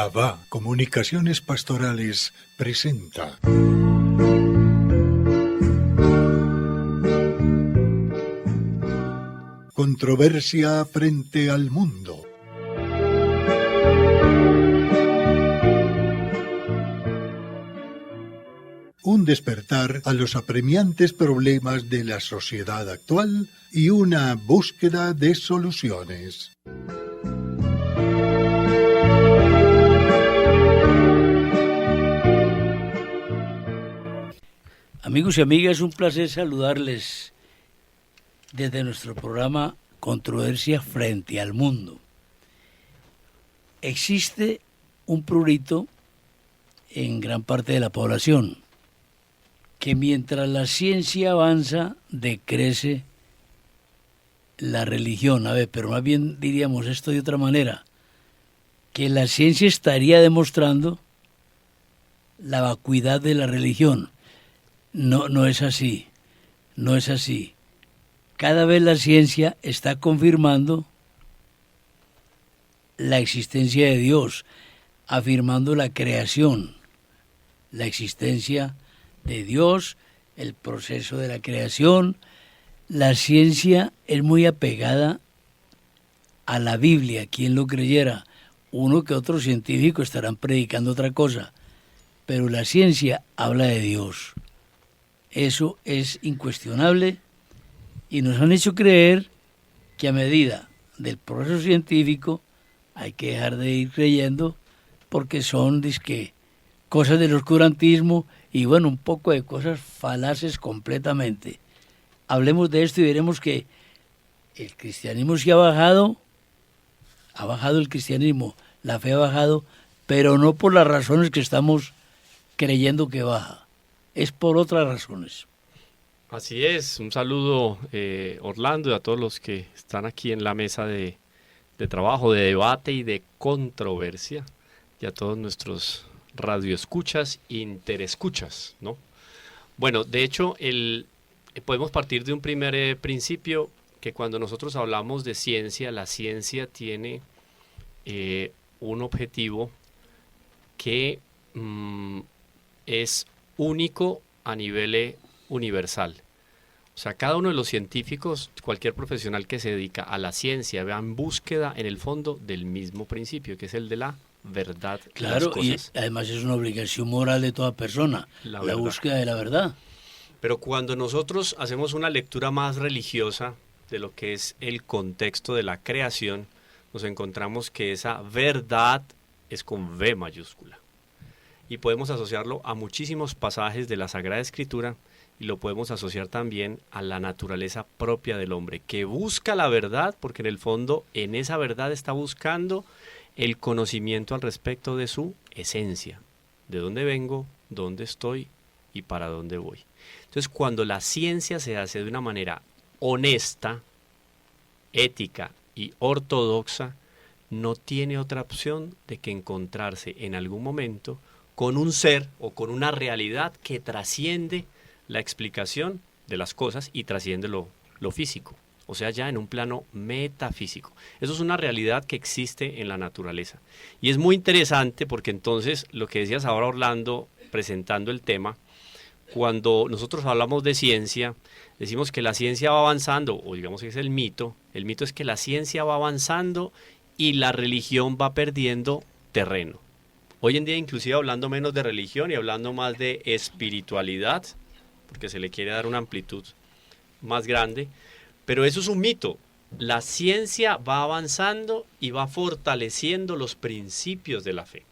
Abba Comunicaciones Pastorales presenta Controversia frente al mundo. Un despertar a los apremiantes problemas de la sociedad actual y una búsqueda de soluciones. Amigos y amigas, un placer saludarles desde nuestro programa Controversia frente al mundo. Existe un prurito en gran parte de la población que mientras la ciencia avanza, decrece la religión. Pero más bien diríamos esto de otra manera, que la ciencia estaría demostrando la vacuidad de la religión. No es así, no es así. Cada vez la ciencia está confirmando la existencia de Dios, afirmando la creación, la existencia de Dios, el proceso de la creación. La ciencia es muy apegada a la Biblia, quien lo creyera. Uno que otro científico estarán predicando otra cosa, pero la ciencia habla de Dios. Eso es incuestionable y nos han hecho creer que a medida del proceso científico hay que dejar de ir creyendo porque son cosas del oscurantismo y un poco de cosas falaces completamente. Hablemos de esto y veremos que el cristianismo sí ha bajado el cristianismo, la fe ha bajado, pero no por las razones que estamos creyendo que baja. Es por otras razones. Así es, un saludo Orlando y a todos los que están aquí en la mesa de trabajo, de debate y de controversia, y a todos nuestros radioescuchas, interescuchas, ¿no? Bueno, de hecho, podemos partir de un primer principio, que cuando nosotros hablamos de ciencia, la ciencia tiene un objetivo que es único a nivel universal. O sea, cada uno de los científicos, cualquier profesional que se dedica a la ciencia, va en búsqueda, en el fondo, del mismo principio, que es el de la verdad. Claro, y además es una obligación moral de toda persona, la búsqueda de la verdad. Pero cuando nosotros hacemos una lectura más religiosa de lo que es el contexto de la creación, nos encontramos que esa verdad es con V mayúscula. Y podemos asociarlo a muchísimos pasajes de la Sagrada Escritura y lo podemos asociar también a la naturaleza propia del hombre, que busca la verdad porque en el fondo en esa verdad está buscando el conocimiento al respecto de su esencia, de dónde vengo, dónde estoy y para dónde voy. Entonces, cuando la ciencia se hace de una manera honesta, ética y ortodoxa, no tiene otra opción de que encontrarse en algún momento con un ser o con una realidad que trasciende la explicación de las cosas y trasciende lo físico, o sea, ya en un plano metafísico. Eso es una realidad que existe en la naturaleza. Y es muy interesante porque entonces, lo que decías ahora, Orlando, presentando el tema, cuando nosotros hablamos de ciencia, decimos que la ciencia va avanzando, o digamos que es el mito es que la ciencia va avanzando y la religión va perdiendo terreno. Hoy en día, inclusive hablando menos de religión y hablando más de espiritualidad, porque se le quiere dar una amplitud más grande, pero eso es un mito. La ciencia va avanzando y va fortaleciendo los principios de la fe.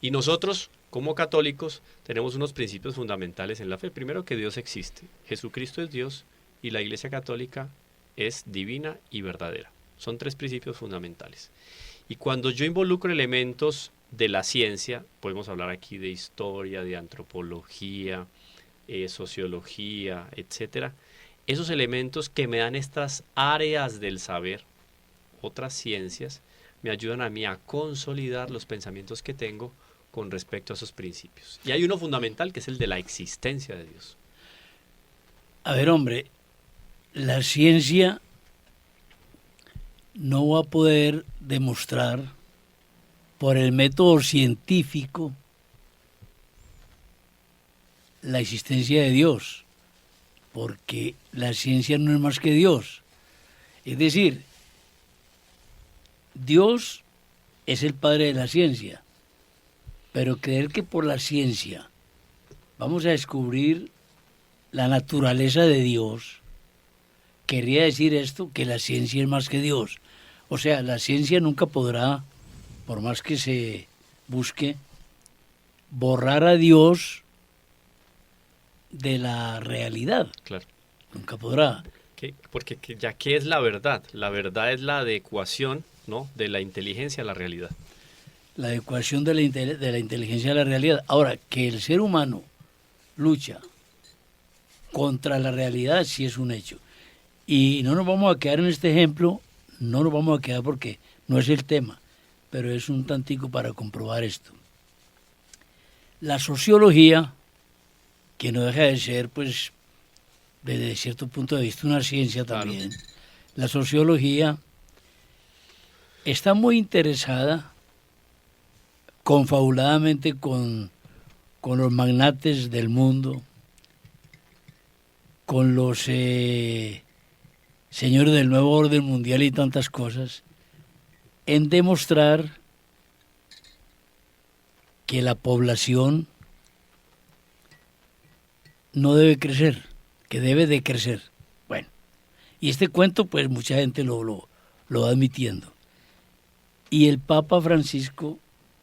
Y nosotros, como católicos, tenemos unos principios fundamentales en la fe. Primero, que Dios existe, Jesucristo es Dios y la Iglesia Católica es divina y verdadera. Son 3 principios fundamentales. Y cuando yo involucro elementos de la ciencia, podemos hablar aquí de historia, de antropología, sociología, etcétera. Esos elementos que me dan estas áreas del saber, otras ciencias, me ayudan a mí a consolidar los pensamientos que tengo con respecto a esos principios. Y hay uno fundamental que es el de la existencia de Dios. A ver, hombre, la ciencia no va a poder demostrar por el método científico la existencia de Dios, porque la ciencia no es más que Dios. Es decir, Dios es el padre de la ciencia, pero creer que por la ciencia vamos a descubrir la naturaleza de Dios, querría decir esto, que la ciencia es más que Dios. O sea, la ciencia nunca podrá, por más que se busque, borrar a Dios de la realidad. Claro. Nunca podrá. Porque ya que es la verdad es la adecuación, ¿no?, de la inteligencia a la realidad. La adecuación de la inteligencia a la realidad. Ahora, que el ser humano lucha contra la realidad sí es un hecho. Y no nos vamos a quedar en este ejemplo, no nos vamos a quedar porque no es el tema, pero es un tantico para comprobar esto. La sociología, que no deja de ser, pues, desde cierto punto de vista una ciencia también, claro. La sociología está muy interesada confabuladamente con los magnates del mundo, con los señores del nuevo orden mundial y tantas cosas, en demostrar que la población no debe crecer, que debe de crecer. Bueno, y este cuento pues mucha gente lo va admitiendo. Y el Papa Francisco,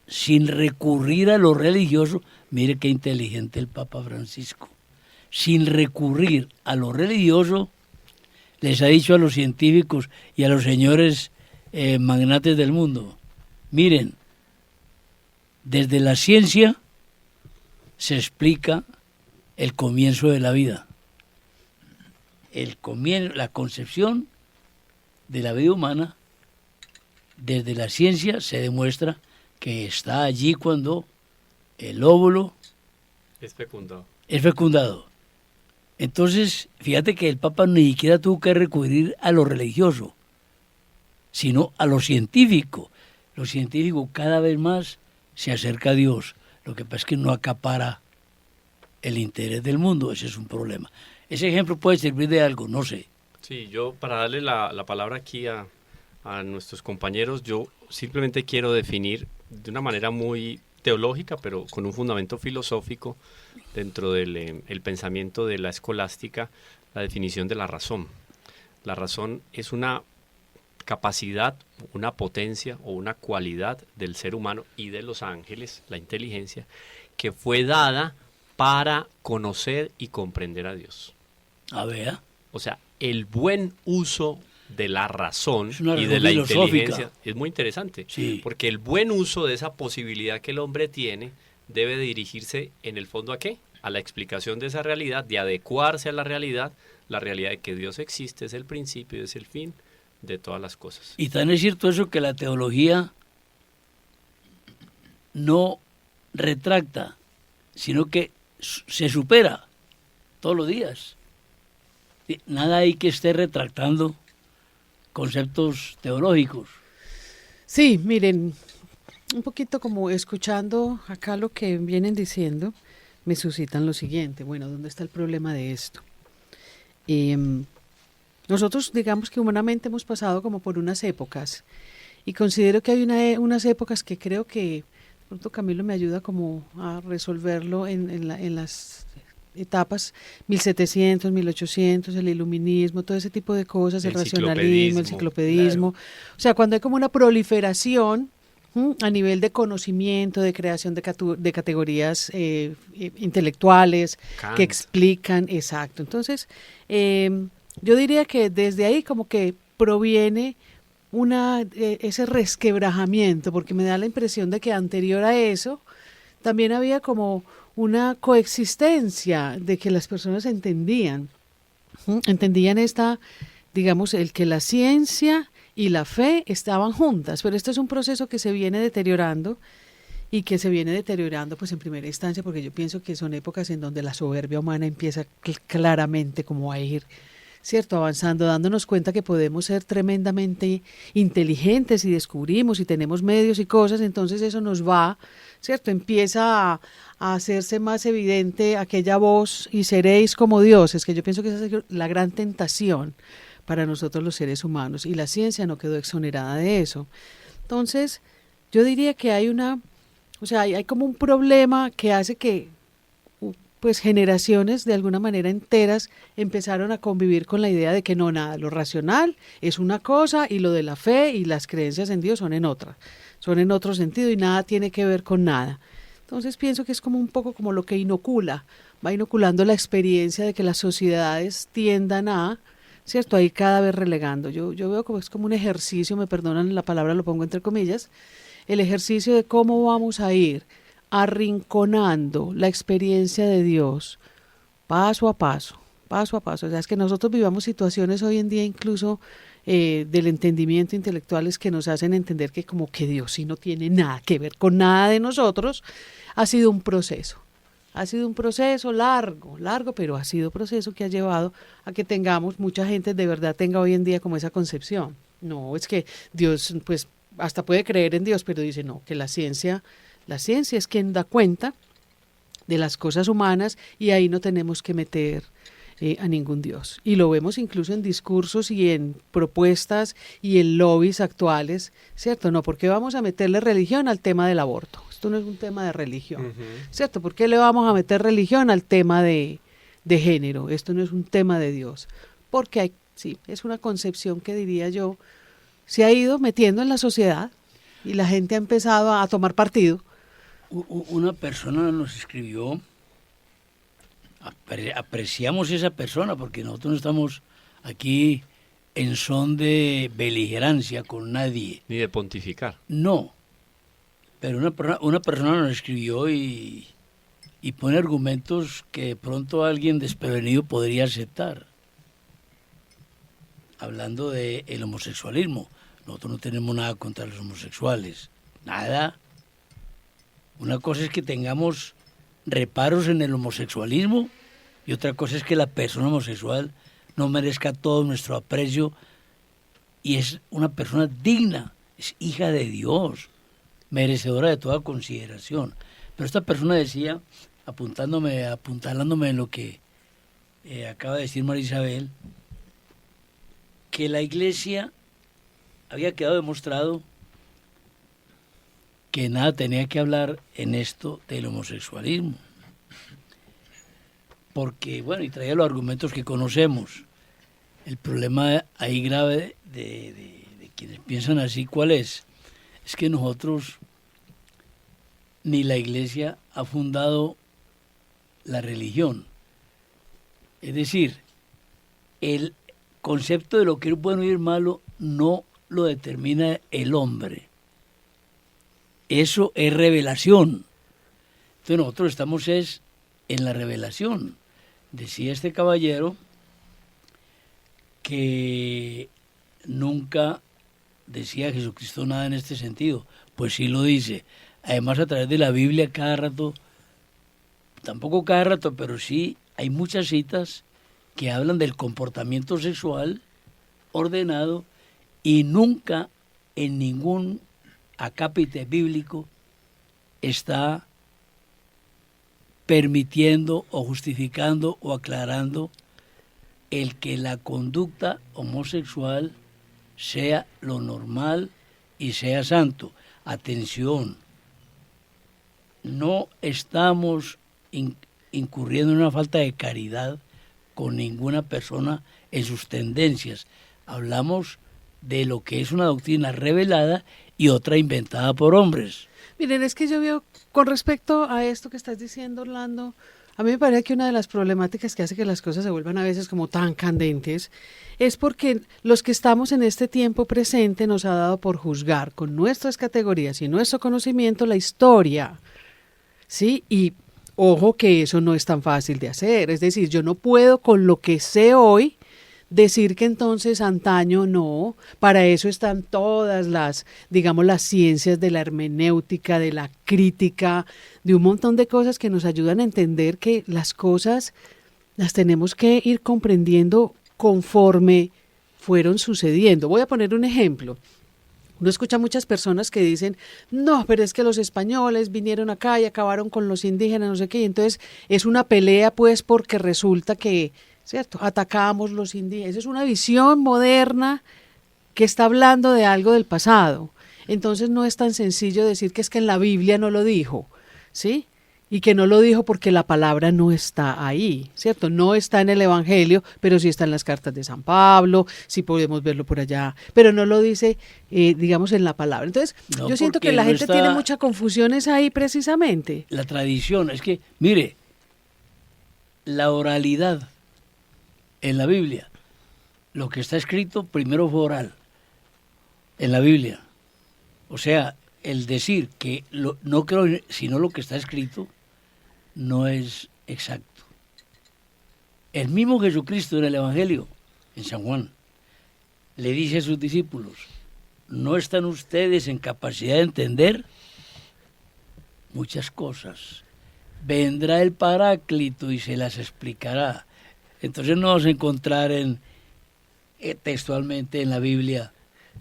sin recurrir a lo religioso, mire qué inteligente el Papa Francisco, sin recurrir a lo religioso, les ha dicho a los científicos y a los señores magnates del mundo, miren, desde la ciencia se explica el comienzo de la vida, la concepción de la vida humana. Desde la ciencia se demuestra que está allí cuando el óvulo es fecundado. Entonces, fíjate que el Papa ni siquiera tuvo que recurrir a lo religioso, sino a lo científico. Lo científico cada vez más se acerca a Dios. Lo que pasa es que no acapara el interés del mundo, ese es un problema. Ese ejemplo puede servir de algo, no sé. Sí, yo para darle la palabra aquí a nuestros compañeros, yo simplemente quiero definir de una manera muy teológica, pero con un fundamento filosófico dentro del el pensamiento de la escolástica, la definición de la razón. La razón es una capacidad, una potencia o una cualidad del ser humano y de los ángeles, la inteligencia, que fue dada para conocer y comprender a Dios. A ver. O sea, el buen uso de la razón y de la filosófica. inteligencia es muy interesante, sí. Porque el buen uso de esa posibilidad que el hombre tiene debe dirigirse en el fondo ¿a qué? A la explicación de esa realidad, de adecuarse a la realidad de que Dios existe, es el principio, es el fin de todas las cosas. Y tan es cierto eso que la teología no retracta, sino que se supera todos los días. Nada hay que esté retractando conceptos teológicos. Sí, miren, un poquito como escuchando acá lo que vienen diciendo, me suscitan lo siguiente. Bueno, ¿dónde está el problema de esto? Nosotros, digamos que humanamente hemos pasado como por unas épocas y considero que hay unas épocas que creo que, de pronto Camilo me ayuda como a resolverlo en las etapas 1700, 1800, el iluminismo, todo ese tipo de cosas, el racionalismo, el enciclopedismo. Claro. O sea, cuando hay como una proliferación a nivel de conocimiento, de creación de categorías intelectuales Kant. Que explican, exacto. Entonces, yo diría que desde ahí como que proviene ese resquebrajamiento, porque me da la impresión de que anterior a eso también había como una coexistencia de que las personas entendían digamos, el que la ciencia y la fe estaban juntas, pero esto es un proceso que se viene deteriorando y que se viene deteriorando pues en primera instancia porque yo pienso que son épocas en donde la soberbia humana empieza claramente como a ir ¿cierto? Avanzando, dándonos cuenta que podemos ser tremendamente inteligentes y descubrimos y tenemos medios y cosas, entonces eso nos va, ¿cierto? Empieza a hacerse más evidente aquella voz y seréis como dioses, que yo pienso que esa es la gran tentación para nosotros los seres humanos y la ciencia no quedó exonerada de eso. Entonces, yo diría que hay como un problema que hace que pues generaciones de alguna manera enteras empezaron a convivir con la idea de que no, nada, lo racional es una cosa y lo de la fe y las creencias en Dios son en otra, son en otro sentido y nada tiene que ver con nada. Entonces pienso que es como un poco como lo que va inoculando la experiencia de que las sociedades tiendan a, ¿cierto? A ir cada vez relegando. Yo veo como es como un ejercicio, me perdonan la palabra, lo pongo entre comillas, el ejercicio de cómo vamos a ir arrinconando la experiencia de Dios paso a paso, paso a paso. O sea, es que nosotros vivamos situaciones hoy en día incluso del entendimiento intelectuales que nos hacen entender que como que Dios sí no tiene nada que ver con nada de nosotros. Ha sido un proceso largo, pero ha sido un proceso que ha llevado a que mucha gente de verdad tenga hoy en día como esa concepción. No, es que Dios, pues hasta puede creer en Dios, pero dice no, que la ciencia es quien da cuenta de las cosas humanas y ahí no tenemos que meter a ningún Dios. Y lo vemos incluso en discursos y en propuestas y en lobbies actuales, ¿cierto? No, ¿por qué vamos a meterle religión al tema del aborto? Esto no es un tema de religión, ¿cierto? ¿Por qué le vamos a meter religión al tema de género? Esto no es un tema de Dios. Porque es una concepción que diría yo, se ha ido metiendo en la sociedad y la gente ha empezado a tomar partido. Una persona nos escribió, apreciamos esa persona porque nosotros no estamos aquí en son de beligerancia con nadie. Ni de pontificar. No, pero una persona nos escribió y pone argumentos que de pronto alguien desprevenido podría aceptar. Hablando del homosexualismo, nosotros no tenemos nada contra los homosexuales, nada. Una cosa es que tengamos reparos en el homosexualismo y otra cosa es que la persona homosexual no merezca todo nuestro aprecio y es una persona digna, es hija de Dios, merecedora de toda consideración. Pero esta persona decía, apuntalándome en lo que acaba de decir María Isabel, que la Iglesia había quedado demostrado que nada tenía que hablar en esto del homosexualismo. Porque, bueno, y traía los argumentos que conocemos. El problema ahí grave de quienes piensan así, ¿cuál es? Es que nosotros, ni la Iglesia ha fundado la religión. Es decir, el concepto de lo que es bueno y es malo no lo determina el hombre. Eso es revelación. Entonces nosotros estamos en la revelación. Decía este caballero que nunca decía Jesucristo nada en este sentido. Pues sí lo dice. Además a través de la Biblia cada rato, tampoco cada rato, pero sí hay muchas citas que hablan del comportamiento sexual ordenado y nunca en ningún acápite bíblico está permitiendo o justificando o aclarando el que la conducta homosexual sea lo normal y sea santo. Atención, no estamos incurriendo en una falta de caridad con ninguna persona en sus tendencias. Hablamos de lo que es una doctrina revelada y otra inventada por hombres. Miren, es que yo veo, con respecto a esto que estás diciendo, Orlando, a mí me parece que una de las problemáticas que hace que las cosas se vuelvan a veces como tan candentes es porque los que estamos en este tiempo presente nos ha dado por juzgar con nuestras categorías y nuestro conocimiento la historia, ¿sí? Y ojo que eso no es tan fácil de hacer, es decir, yo no puedo con lo que sé hoy decir que entonces antaño no, para eso están todas las, digamos, las ciencias de la hermenéutica, de la crítica, de un montón de cosas que nos ayudan a entender que las cosas las tenemos que ir comprendiendo conforme fueron sucediendo. Voy a poner un ejemplo. Uno escucha muchas personas que dicen, no, pero es que los españoles vinieron acá y acabaron con los indígenas, no sé qué, y entonces es una pelea pues porque resulta que, ¿cierto?, atacamos los indígenas. Es una visión moderna que está hablando de algo del pasado. Entonces no es tan sencillo decir que es que en la Biblia no lo dijo, ¿sí? Y que no lo dijo porque la palabra no está ahí, ¿cierto? No está en el Evangelio, pero sí está en las cartas de San Pablo, sí podemos verlo por allá, pero no lo dice, digamos, en la palabra. Entonces, No, yo siento porque que la no gente está- tiene muchas confusiones ahí precisamente. La tradición, es que, mire, la oralidad en la Biblia, lo que está escrito primero fue oral en la Biblia. O sea, el decir que no creo sino lo que está escrito no es exacto. El mismo Jesucristo en el Evangelio, en San Juan, le dice a sus discípulos, ¿no están ustedes en capacidad de entender muchas cosas? Vendrá el Paráclito y se las explicará. Entonces no vamos a encontrar textualmente en la Biblia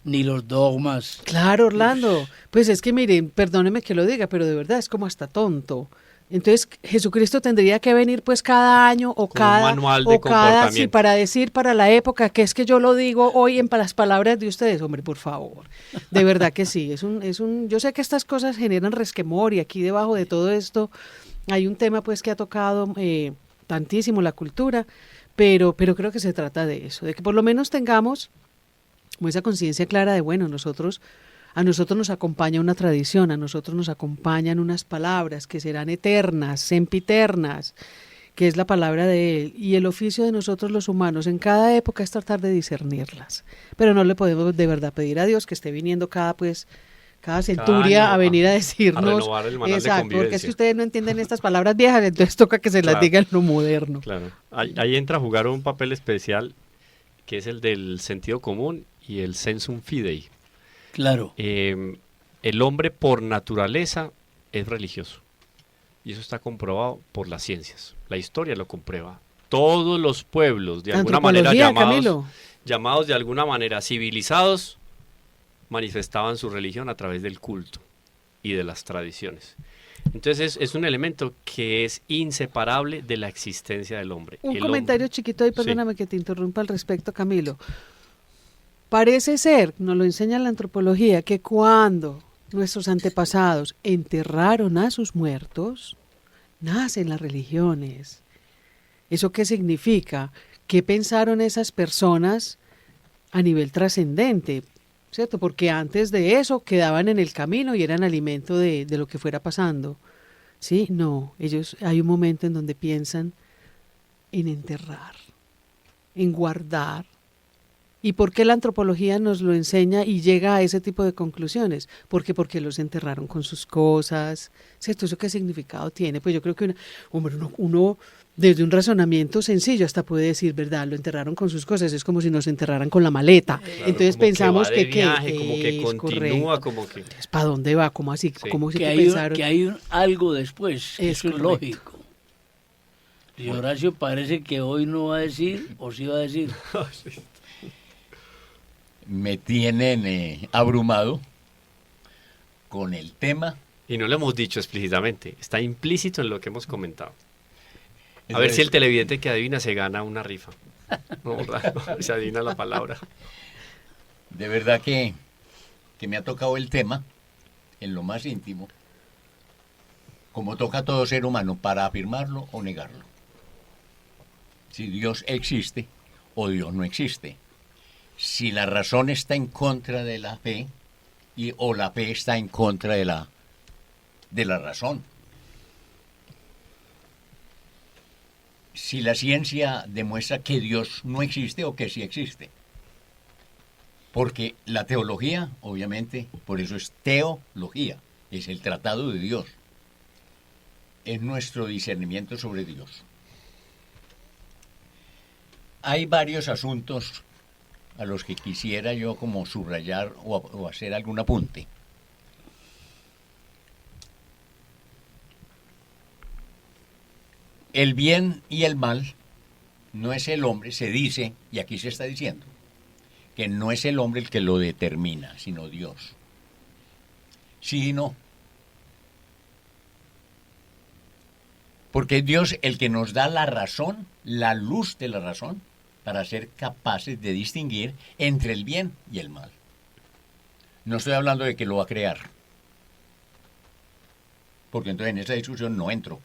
ni los dogmas. Claro, Orlando. Pues es que miren, perdóneme que lo diga, pero de verdad es como hasta tonto. Entonces Jesucristo tendría que venir pues cada año o Con un cada manual de o cada sí, comportamiento. para decir para la época que es que yo lo digo hoy en las palabras de ustedes, hombre, por favor. De verdad que sí, yo sé que estas cosas generan resquemor y aquí debajo de todo esto hay un tema pues que ha tocado tantísimo la cultura, pero creo que se trata de eso, de que por lo menos tengamos como esa conciencia clara de, bueno, a nosotros nos acompaña una tradición, a nosotros nos acompañan unas palabras que serán eternas, sempiternas, que es la palabra de Él, y el oficio de nosotros los humanos en cada época es tratar de discernirlas, pero no le podemos de verdad pedir a Dios que esté viniendo cada centuria año a venir a a decirnos, renovar el manual de exacto, porque convivencia. es que ustedes no entienden estas palabras viejas, entonces toca que se las Claro. diga en lo moderno. Claro. Ahí entra a jugar un papel especial que es el del sentido común y el sensum fidei. Claro. El hombre por naturaleza es religioso y eso está comprobado por las ciencias. La historia lo comprueba. Todos los pueblos, de alguna manera Antropología, Camilo. llamados de alguna manera civilizados, manifestaban su religión a través del culto y de las tradiciones. Entonces es un elemento que es inseparable de la existencia del hombre. Un El comentario hombre- chiquito y perdóname que te interrumpa al respecto, Camilo. Parece ser, nos lo enseña la antropología, que cuando nuestros antepasados enterraron a sus muertos, nacen las religiones. ¿Eso qué significa? ¿Qué pensaron esas personas a nivel trascendente? ¿Cierto? Porque antes de eso quedaban en el camino y eran alimento de lo que fuera pasando. ¿Sí? No, ellos hay un momento en donde piensan en enterrar, en guardar. ¿Y por qué la antropología nos lo enseña y llega a ese tipo de conclusiones? Porque los enterraron con sus cosas, ¿cierto? ¿Eso qué significado tiene? Pues yo creo que uno desde un razonamiento sencillo hasta puede decir, ¿verdad? Lo enterraron con sus cosas, es como si nos enterraran con la maleta. Claro, Entonces como pensamos va de que viaje, como que es continúa, correcto. como que... Entonces, ¿para dónde va? ¿Cómo así? Sí. ¿Cómo que que hay, pensaron? que hay algo después, Es eso es correcto. lógico. Y Horacio parece que hoy no va a decir, o sí va a decir. Me tienen abrumado con el tema. Y no lo hemos dicho explícitamente, está implícito en lo que hemos comentado. A ver Entonces, si el televidente que adivina se gana una rifa. No, se adivina la palabra. de verdad que me ha tocado el tema en lo más íntimo, como toca a todo ser humano, para afirmarlo o negarlo. Si Dios existe o Dios no existe. Si la razón está en contra de la fe o la fe está en contra de la razón. Si la ciencia demuestra que Dios no existe o que sí existe. Porque la teología, obviamente, por eso es teología, es el tratado de Dios. Es nuestro discernimiento sobre Dios. Hay varios asuntos a los que quisiera yo como subrayar o hacer algún apunte. El bien y el mal no es el hombre, se dice, y aquí se está diciendo, que no es el hombre el que lo determina, sino Dios. Sí y no. Porque es Dios el que nos da la razón, la luz de la razón, para ser capaces de distinguir entre el bien y el mal. No estoy hablando de que lo va a crear, porque entonces en esa discusión no entro.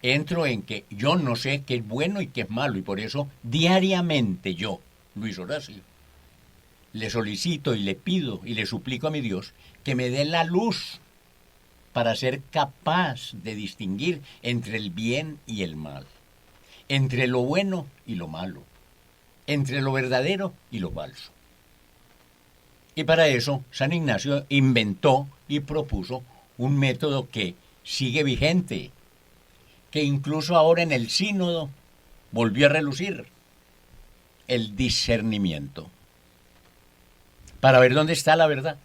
Entro en que yo no sé qué es bueno y qué es malo, y por eso diariamente yo, Luis Horacio, le solicito y le pido y le suplico a mi Dios que me dé la luz para ser capaz de distinguir entre el bien y el mal, entre lo bueno y lo malo, entre lo verdadero y lo falso. Y para eso San Ignacio inventó y propuso un método que sigue vigente, que incluso ahora en el sínodo volvió a relucir: el discernimiento. Para ver dónde está la verdad,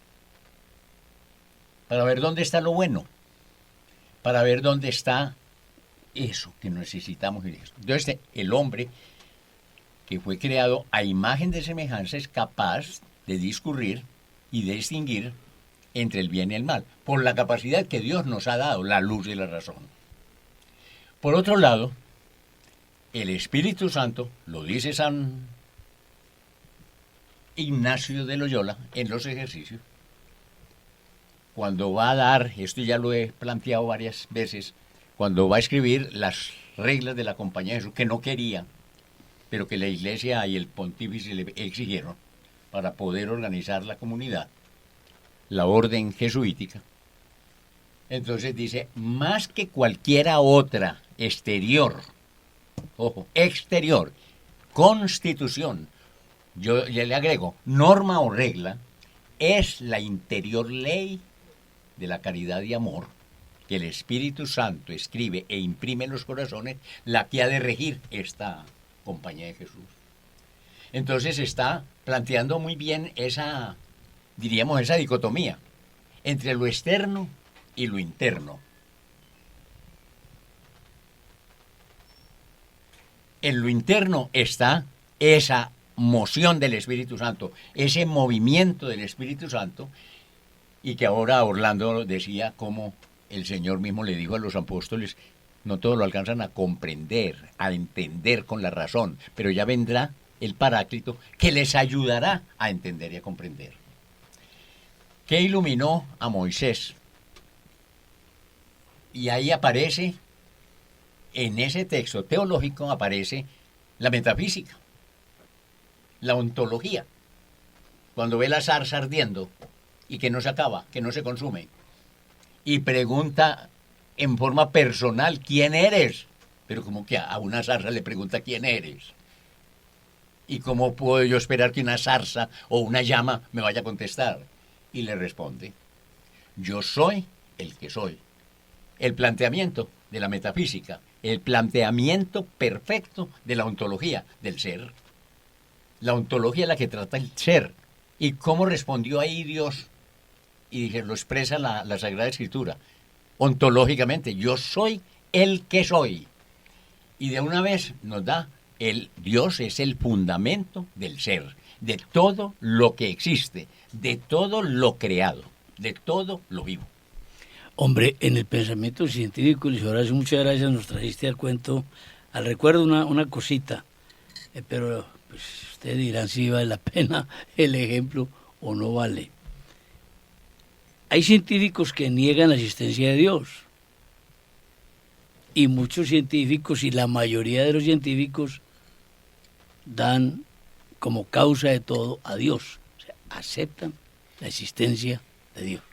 para ver dónde está lo bueno, para ver dónde está eso que necesitamos. Entonces, el hombre que fue creado a imagen de semejanza es capaz de discurrir y de distinguir entre el bien y el mal, por la capacidad que Dios nos ha dado, la luz y la razón. Por otro lado, el Espíritu Santo, lo dice San Ignacio de Loyola en los ejercicios, cuando va a dar, esto ya lo he planteado varias veces, cuando va a escribir las reglas de la Compañía de Jesús, que no quería, pero que la Iglesia y el pontífice le exigieron para poder organizar la comunidad, la orden jesuítica. Entonces dice, más que cualquiera otra exterior, ojo, exterior, constitución, yo le agrego, norma o regla, es la interior ley de la caridad y amor que el Espíritu Santo escribe e imprime en los corazones, la que ha de regir esta Compañía de Jesús. Entonces está planteando muy bien esa, diríamos, esa dicotomía entre lo externo y lo interno. En lo interno está esa moción del Espíritu Santo, ese movimiento del Espíritu Santo, y que ahora Orlando decía cómo el Señor mismo le dijo a los apóstoles, no todos lo alcanzan a comprender, a entender con la razón, pero ya vendrá el Paráclito que les ayudará a entender y a comprender. ¿Qué iluminó a Moisés? Y ahí aparece, en ese texto teológico aparece la metafísica, la ontología. Cuando ve la zarza ardiendo y que no se acaba, que no se consume, y pregunta en forma personal, ¿quién eres? Pero como que a una zarza le pregunta, ¿quién eres? ¿Y cómo puedo yo esperar que una zarza o una llama me vaya a contestar? Y le responde, yo soy el que soy. El planteamiento de la metafísica, el planteamiento perfecto de la ontología del ser. La ontología es la que trata el ser. ¿Y cómo respondió ahí Dios? Y dije, lo expresa la Sagrada Escritura. Ontológicamente, yo soy el que soy. Y de una vez nos da, Dios es el fundamento del ser, de todo lo que existe, de todo lo creado, de todo lo vivo. Hombre, en el pensamiento científico, Luis Horacio, muchas gracias, nos trajiste al cuento, al recuerdo una cosita, pero pues, ustedes dirán si vale la pena el ejemplo o no vale. Hay científicos que niegan la existencia de Dios, y muchos científicos, y la mayoría de los científicos, dan como causa de todo a Dios, o sea, aceptan la existencia de Dios.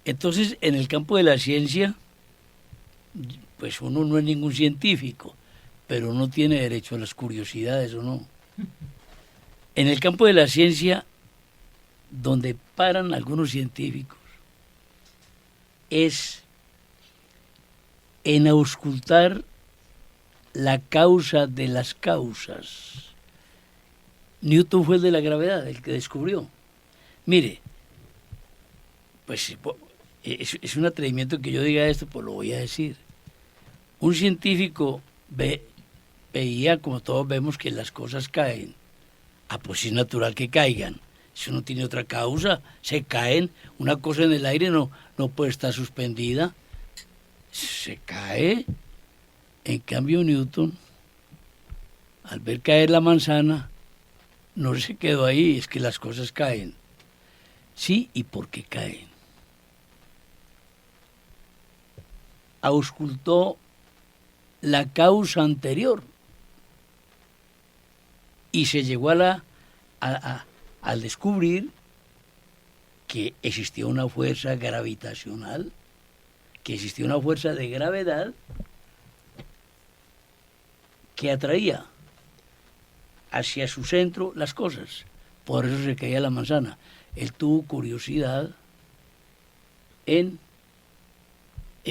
Entonces, en el campo de la ciencia, pues uno no es ningún científico, pero uno tiene derecho a las curiosidades, ¿o no? En el campo de la ciencia, donde paran algunos científicos, es en auscultar la causa de las causas. Newton fue el de la gravedad, el que descubrió. Mire, pues es un atrevimiento que yo diga esto, pues lo voy a decir. Un científico ve veía, como todos vemos, que las cosas caen. Ah, pues es natural que caigan. Eso no tiene otra causa. Se caen. Una cosa en el aire no puede estar suspendida. Se cae. En cambio, Newton, al ver caer la manzana, no se quedó ahí. Es que las cosas caen. Sí, ¿y por qué caen? Auscultó la causa anterior y se llegó al descubrir que existía una fuerza gravitacional, que existía una fuerza de gravedad que atraía hacia su centro las cosas. Por eso se caía la manzana. Él tuvo curiosidad en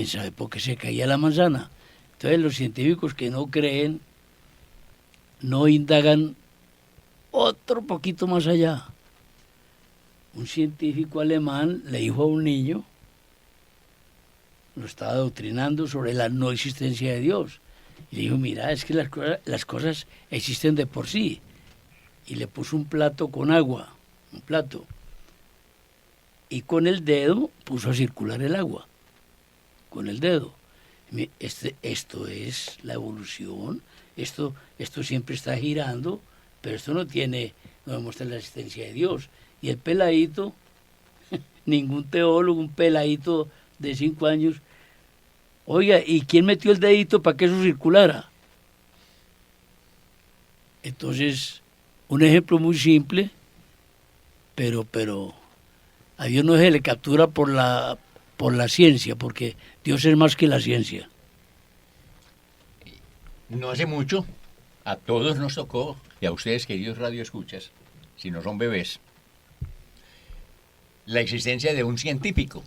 saber por qué se caía la manzana. Entonces los científicos que no creen no indagan otro poquito más allá. Un científico alemán le dijo a un niño, lo estaba adoctrinando sobre la no existencia de Dios. Y le dijo, mira, es que las cosas existen de por sí. Y le puso un plato con agua, un plato. Y con el dedo puso a circular el agua. Con el dedo. Esto es la evolución, esto siempre está girando, pero esto no demuestra la existencia de Dios. Y el peladito, ningún teólogo, un peladito de 5 años, oiga, ¿y quién metió el dedito para que eso circulara? Entonces, un ejemplo muy simple, pero a Dios no se le captura por la ciencia, porque Dios es más que la ciencia. No hace mucho, a todos nos tocó, y a ustedes, queridos radioescuchas, si no son bebés, la existencia de un científico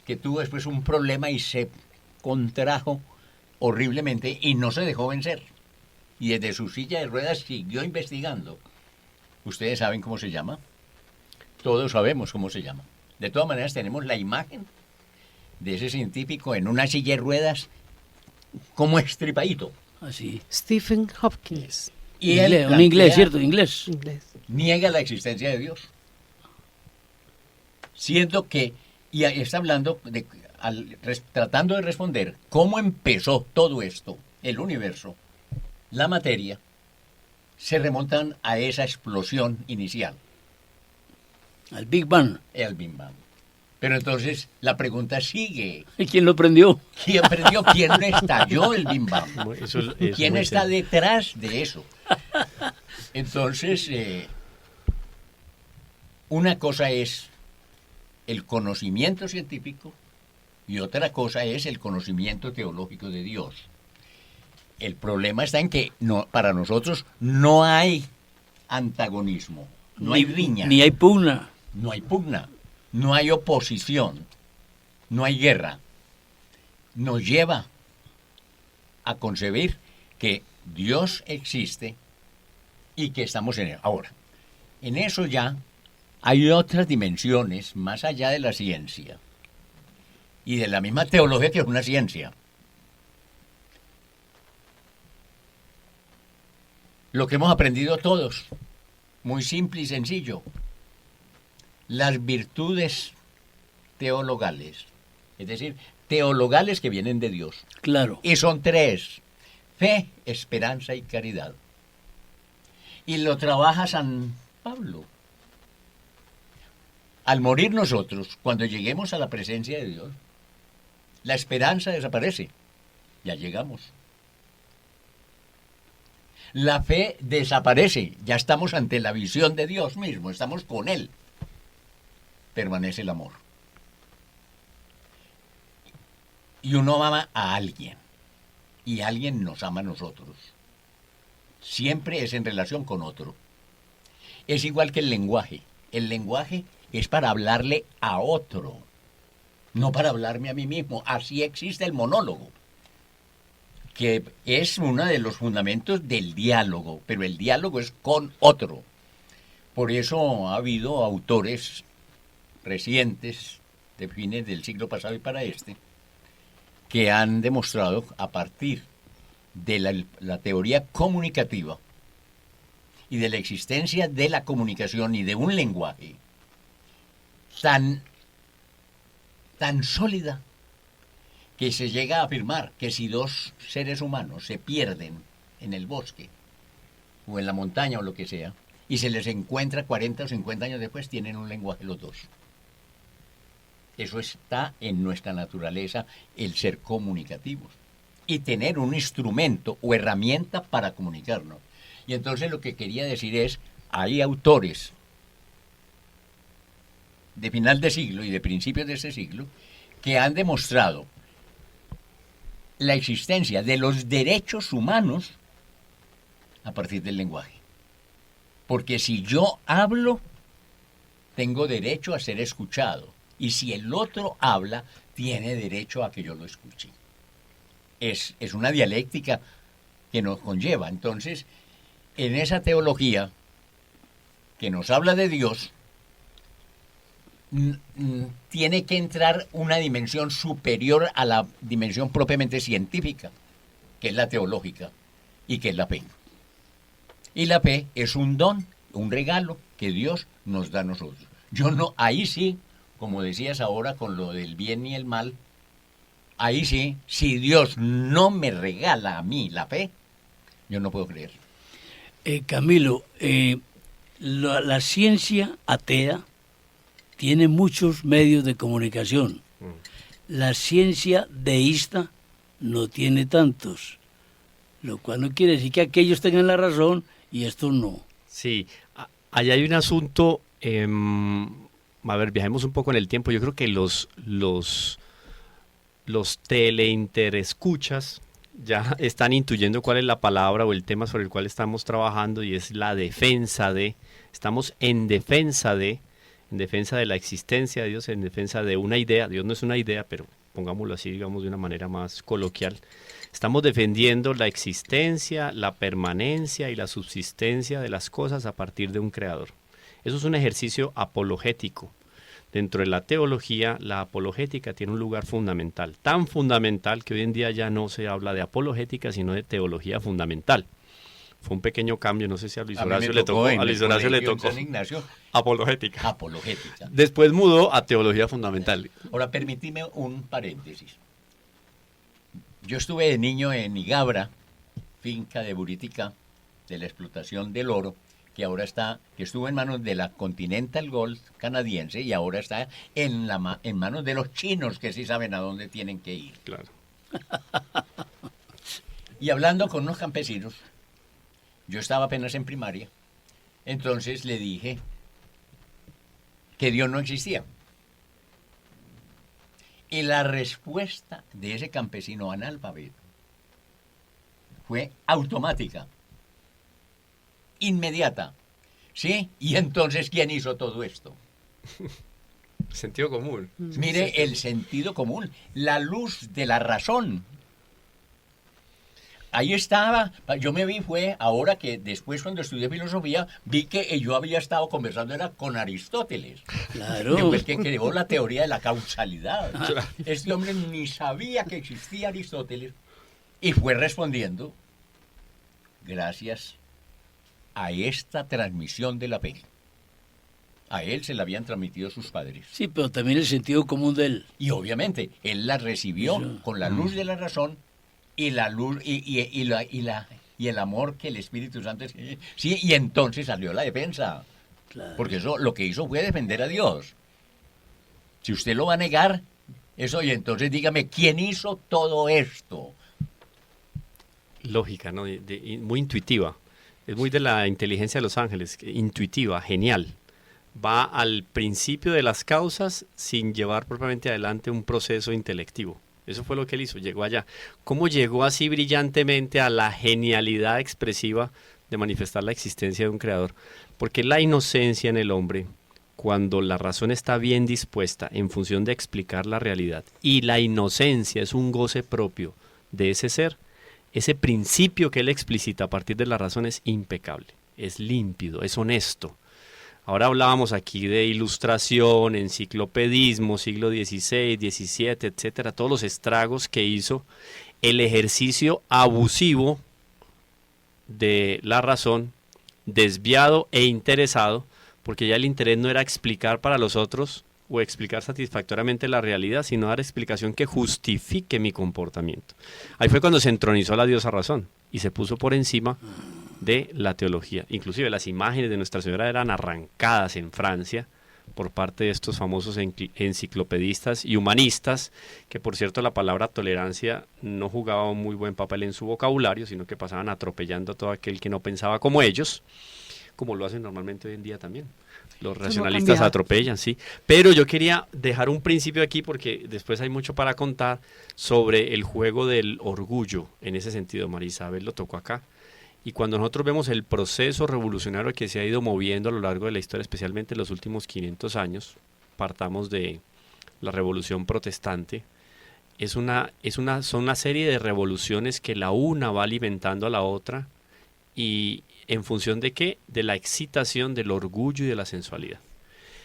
que tuvo después un problema y se contrajo horriblemente y no se dejó vencer. Y desde su silla de ruedas siguió investigando. ¿Ustedes saben cómo se llama? Todos sabemos cómo se llama. De todas maneras, tenemos la imagen de ese científico en una silla de ruedas como estripadito. Así. Stephen Hopkins. Y Un inglés, ¿cierto? Inglés. Niega la existencia de Dios. Siendo que, y está hablando, tratando de responder cómo empezó todo esto, el universo, la materia, se remontan a esa explosión inicial. Al Big Bang. El Big Bang. Pero entonces la pregunta sigue. ¿Y quién lo prendió? ¿Quién prendió? ¿Quién estalló el Big Bang? ¿Quién está detrás de eso? Entonces, una cosa es el conocimiento científico y otra cosa es el conocimiento teológico de Dios. El problema está en que para nosotros no hay antagonismo, no hay riña. Ni hay pugna. No hay pugna, no hay oposición, no hay guerra. Nos lleva a concebir que Dios existe y que estamos en él. Ahora, en eso ya hay otras dimensiones más allá de la ciencia y de la misma teología que es una ciencia. Lo que hemos aprendido todos, muy simple y sencillo, las virtudes teologales, es decir, teologales que vienen de Dios. Claro. Y son 3, fe, esperanza y caridad. Y lo trabaja San Pablo. Al morir nosotros, cuando lleguemos a la presencia de Dios, la esperanza desaparece. Ya llegamos. La fe desaparece. Ya estamos ante la visión de Dios mismo. Estamos con Él. Permanece el amor. Y uno ama a alguien. Y alguien nos ama a nosotros. Siempre es en relación con otro. Es igual que el lenguaje. El lenguaje es para hablarle a otro, no para hablarme a mí mismo. Así existe el monólogo, que es uno de los fundamentos del diálogo, pero el diálogo es con otro. Por eso ha habido autores recientes, de fines del siglo pasado y para este, que han demostrado a partir de la teoría comunicativa y de la existencia de la comunicación y de un lenguaje tan sólida que se llega a afirmar que si dos seres humanos se pierden en el bosque o en la montaña o lo que sea, y se les encuentra 40 o 50 años después, tienen un lenguaje los dos. Eso está en nuestra naturaleza, el ser comunicativos y tener un instrumento o herramienta para comunicarnos. Y entonces lo que quería decir es, hay autores de final de siglo y de principios de este siglo que han demostrado la existencia de los derechos humanos a partir del lenguaje. Porque si yo hablo, tengo derecho a ser escuchado. Y si el otro habla, tiene derecho a que yo lo escuche. Es una dialéctica que nos conlleva. Entonces, en esa teología que nos habla de Dios, tiene que entrar una dimensión superior a la dimensión propiamente científica, que es la teológica, y que es la fe. Y la fe es un don, un regalo que Dios nos da a nosotros. Yo no, ahí sí, como decías ahora con lo del bien y el mal, ahí sí, si Dios no me regala a mí la fe, yo no puedo creer. Camilo, la ciencia atea tiene muchos medios de comunicación. La ciencia deísta no tiene tantos, lo cual no quiere decir que aquellos tengan la razón y estos no. Sí, allá hay un asunto, a ver, viajemos un poco en el tiempo. Yo creo que los teleinterescuchas ya están intuyendo cuál es la palabra o el tema sobre el cual estamos trabajando, y es la defensa de, estamos en defensa de la existencia de Dios, en defensa de una idea. Dios no es una idea, pero pongámoslo así, digamos, de una manera más coloquial. Estamos defendiendo la existencia, la permanencia y la subsistencia de las cosas a partir de un creador. Eso es un ejercicio apologético. Dentro de la teología, la apologética tiene un lugar fundamental, tan fundamental que hoy en día ya no se habla de apologética, sino de teología fundamental. Fue un pequeño cambio, no sé si a Luis Horacio le tocó, San Ignacio, apologética. Apologética. Después mudó a teología fundamental. Ahora, permíteme un paréntesis. Yo estuve de niño en Igabra, finca de Buritica, de la explotación del oro, que estuvo en manos de la Continental Gold canadiense y ahora está en manos de los chinos, que sí saben a dónde tienen que ir. Claro. Y hablando con unos campesinos, yo estaba apenas en primaria, entonces le dije que Dios no existía. Y la respuesta de ese campesino analfabeto fue automática, inmediata. ¿Sí? Y entonces, ¿quién hizo todo esto? Sentido común. Mire, el sentido común, la luz de la razón. Ahí estaba, yo me vi, fue ahora que después cuando estudié filosofía, vi que yo había estado conversando era con Aristóteles. Claro. Que fue el que creó la teoría de la causalidad. Este hombre ni sabía que existía Aristóteles y fue respondiendo gracias a esta transmisión de la fe. A él se la habían transmitido sus padres. Sí, pero también el sentido común de él. Y obviamente, él la recibió Eso. con la luz de la razón y la luz y el amor que el Espíritu Santo es. Sí, y entonces salió la defensa. Claro. Porque eso lo que hizo fue defender a Dios. Si usted lo va a negar, eso, y entonces dígame, ¿quién hizo todo esto? Lógica, ¿no? Muy intuitiva. Es muy de la inteligencia de los ángeles, intuitiva, genial. Va al principio de las causas sin llevar propiamente adelante un proceso intelectivo. Eso fue lo que él hizo, llegó allá. ¿Cómo llegó así brillantemente a la genialidad expresiva de manifestar la existencia de un creador? Porque la inocencia en el hombre, cuando la razón está bien dispuesta en función de explicar la realidad, y la inocencia es un goce propio de ese ser, ese principio que él explicita a partir de la razón es impecable, es límpido, es honesto. Ahora hablábamos aquí de ilustración, enciclopedismo, siglo XVI, XVII, etcétera, todos los estragos que hizo el ejercicio abusivo de la razón, desviado e interesado, porque ya el interés no era explicar para los otros o explicar satisfactoriamente la realidad, sino dar explicación que justifique mi comportamiento. Ahí fue cuando se entronizó la diosa razón y se puso por encima de la teología. Inclusive las imágenes de Nuestra Señora eran arrancadas en Francia por parte de estos famosos enciclopedistas y humanistas, que por cierto la palabra tolerancia no jugaba un muy buen papel en su vocabulario, sino que pasaban atropellando a todo aquel que no pensaba como ellos, como lo hacen normalmente hoy en día también. Los racionalistas atropellan, sí. Pero yo quería dejar un principio aquí porque después hay mucho para contar sobre el juego del orgullo. En ese sentido, María Isabel lo tocó acá. Y cuando nosotros vemos el proceso revolucionario que se ha ido moviendo a lo largo de la historia, especialmente en los últimos 500 años, partamos de la Revolución Protestante, son una serie de revoluciones que la una va alimentando a la otra y ¿en función de qué? De la excitación, del orgullo y de la sensualidad.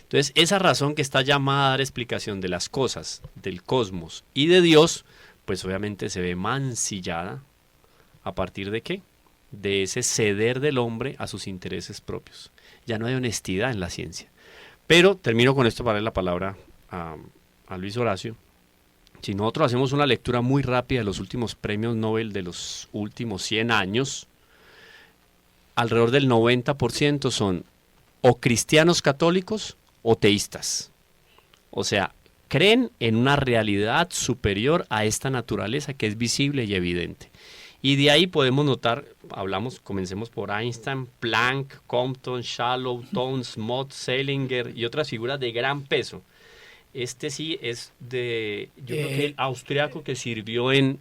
Entonces, esa razón que está llamada a dar explicación de las cosas, del cosmos y de Dios, pues obviamente se ve mancillada a partir de ¿qué? De ese ceder del hombre a sus intereses propios. Ya no hay honestidad en la ciencia. Pero termino con esto para darle la palabra a Luis Horacio. Si nosotros hacemos una lectura muy rápida de los últimos premios Nobel de los últimos 100 años, alrededor del 90% son o cristianos católicos o teístas. O sea, creen en una realidad superior a esta naturaleza que es visible y evidente. Y de ahí podemos notar, comencemos por Einstein, Planck, Compton, Shallow, Townes, Mott, Selinger y otras figuras de gran peso. Este sí es yo creo que el austriaco que sirvió en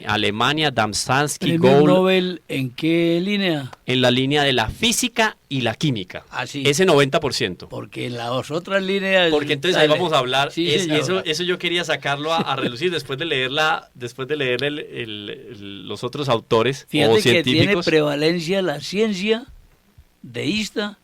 Alemania, Damstansky, ¿Premio Gould. Nobel en qué línea? En la línea de la física y la química. Así. Ese 90%. Porque en las otras líneas... Porque entonces ahí vamos a hablar, Sí, eso yo quería sacarlo a relucir después de leer los otros autores Fíjate o que tiene científicos. prevalencia la ciencia deísta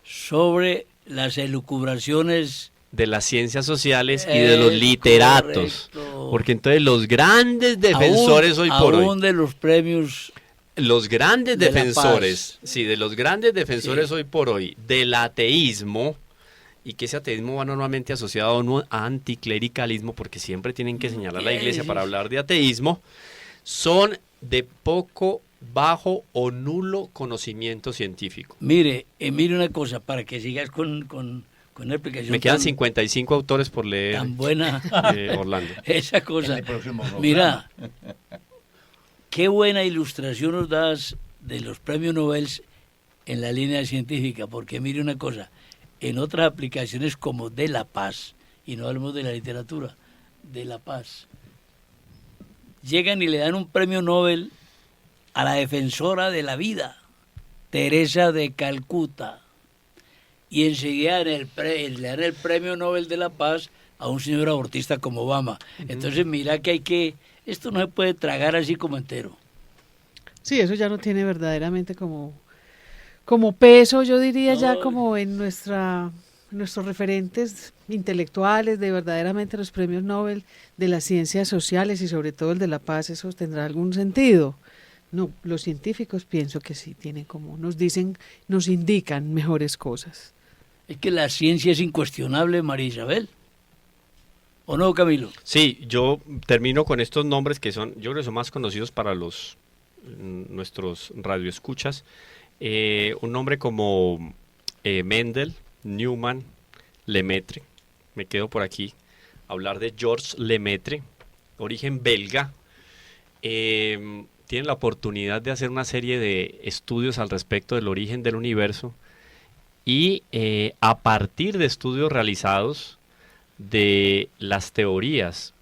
sobre las elucubraciones De las ciencias sociales y de los literatos. correcto. Porque entonces los grandes defensores hoy por aún hoy, de los premios los grandes de la defensores, paz. sí, de los grandes defensores Sí. hoy por hoy del ateísmo, y que ese ateísmo va normalmente asociado a anticlericalismo, porque siempre tienen que señalar a la iglesia para hablar de ateísmo, son de poco, bajo o nulo conocimiento científico. Mire una cosa, para que sigas con la explicación. Me quedan tan- 55 autores por leer, tan buena Orlando. esa En cosa. el próximo programa. Mira, qué buena ilustración nos das de los premios Nobel en la línea científica, porque mire una cosa, en otras aplicaciones como de la paz, y no hablamos de la literatura, de la paz, llegan y le dan un premio Nobel a la defensora de la vida, Teresa de Calcuta, y enseguida le dan el premio Nobel de la Paz a un señor abortista como Obama. Entonces mira que esto no se puede tragar así como entero. Sí, eso ya no tiene verdaderamente como peso, yo diría ya No. como en nuestros referentes intelectuales de verdaderamente los premios Nobel de las ciencias sociales y sobre todo el de la paz, eso tendrá algún sentido. No, los científicos pienso que sí tienen como, nos indican mejores cosas. Es que la ciencia es incuestionable, María Isabel. ¿O no, Camilo? Sí, yo termino con estos nombres que yo creo que son más conocidos para nuestros radioescuchas. Un nombre como Mendel, Newman, Lemaitre. Me quedo por aquí. Hablar de Georges Lemaitre, origen belga. Tienen la oportunidad de hacer una serie de estudios al respecto del origen del universo y a partir de estudios realizados de las teorías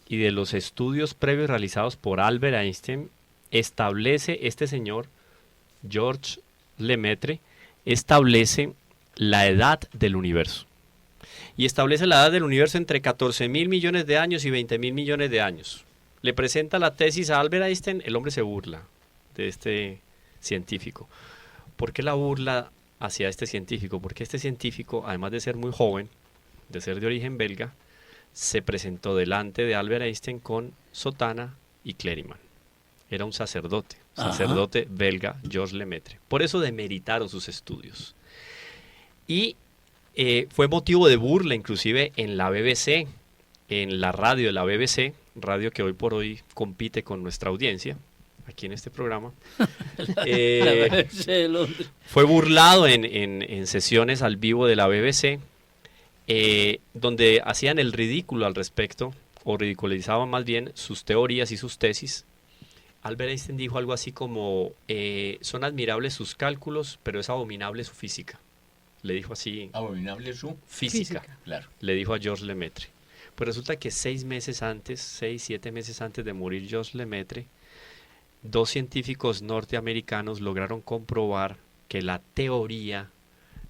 y de los estudios previos realizados por Albert Einstein, establece este señor, Georges Lemaitre, establece la edad del universo. Y establece la edad del universo entre 14.000 millones de años y 20.000 millones de años. Le presenta la tesis a Albert Einstein, el hombre se burla de este científico. ¿Por qué la burla hacia este científico? Porque este científico, además de ser muy joven, de ser de origen belga, se presentó delante de Albert Einstein con sotana y clériman. Era un sacerdote Ajá. belga, Georges Lemaitre. Por eso demeritaron sus estudios. Y fue motivo de burla inclusive en la BBC, en la radio de la BBC, radio que hoy por hoy compite con nuestra audiencia, aquí en este programa. Fue burlado en sesiones al vivo de la BBC, donde hacían el ridículo al respecto, o ridiculizaban más bien sus teorías y sus tesis. Albert Einstein dijo algo así como, son admirables sus cálculos, pero es abominable su física. Le dijo así. Abominable su física. Claro. Le dijo a Georges Lemaitre. Pues resulta que 7 meses antes de morir Georges Lemaitre, 2 científicos norteamericanos lograron comprobar que la teoría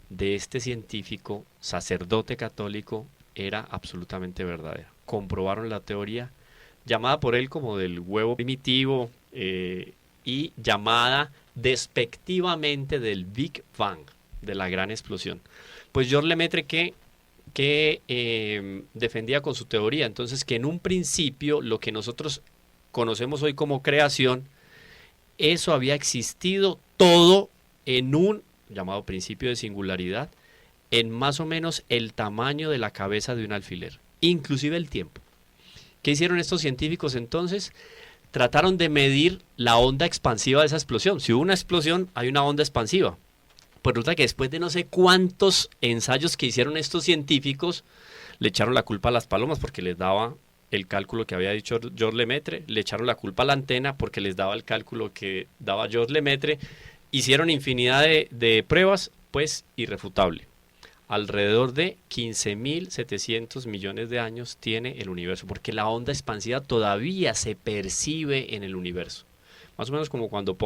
de este científico, sacerdote católico, era absolutamente verdadera. Comprobaron la teoría, llamada por él como del huevo primitivo, y llamada despectivamente del Big Bang, de la gran explosión. Pues Georges Lemaitre que defendía con su teoría, entonces, que en un principio lo que nosotros conocemos hoy como creación, eso había existido todo en un llamado principio de singularidad, en más o menos el tamaño de la cabeza de un alfiler, inclusive el tiempo. ¿Qué hicieron estos científicos entonces? Trataron de medir la onda expansiva de esa explosión. Si hubo una explosión, hay una onda expansiva. Pues resulta que después de no sé cuántos ensayos que hicieron estos científicos, le echaron la culpa a las palomas porque les daba el cálculo que había dicho Georges Lemaitre, le echaron la culpa a la antena porque les daba el cálculo que daba Georges Lemaitre, hicieron infinidad de pruebas, pues irrefutable. Alrededor de 15.700 millones de años tiene el universo, porque la onda expansiva todavía se percibe en el universo. Más o menos como cuando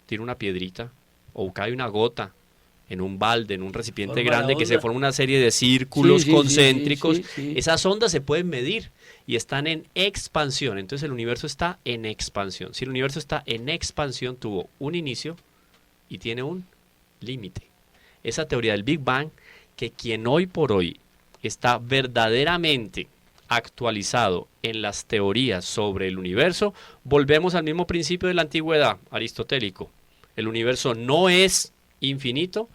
tiro una piedrita, o cae una gota en un balde, en un recipiente grande, que se forma una serie de círculos concéntricos. Sí. Esas ondas se pueden medir y están en expansión. Entonces el universo está en expansión. Si el universo está en expansión, tuvo un inicio y tiene un límite. Esa teoría del Big Bang, que quien hoy por hoy está verdaderamente actualizado en las teorías sobre el universo, volvemos al mismo principio de la antigüedad aristotélico. El universo no es infinito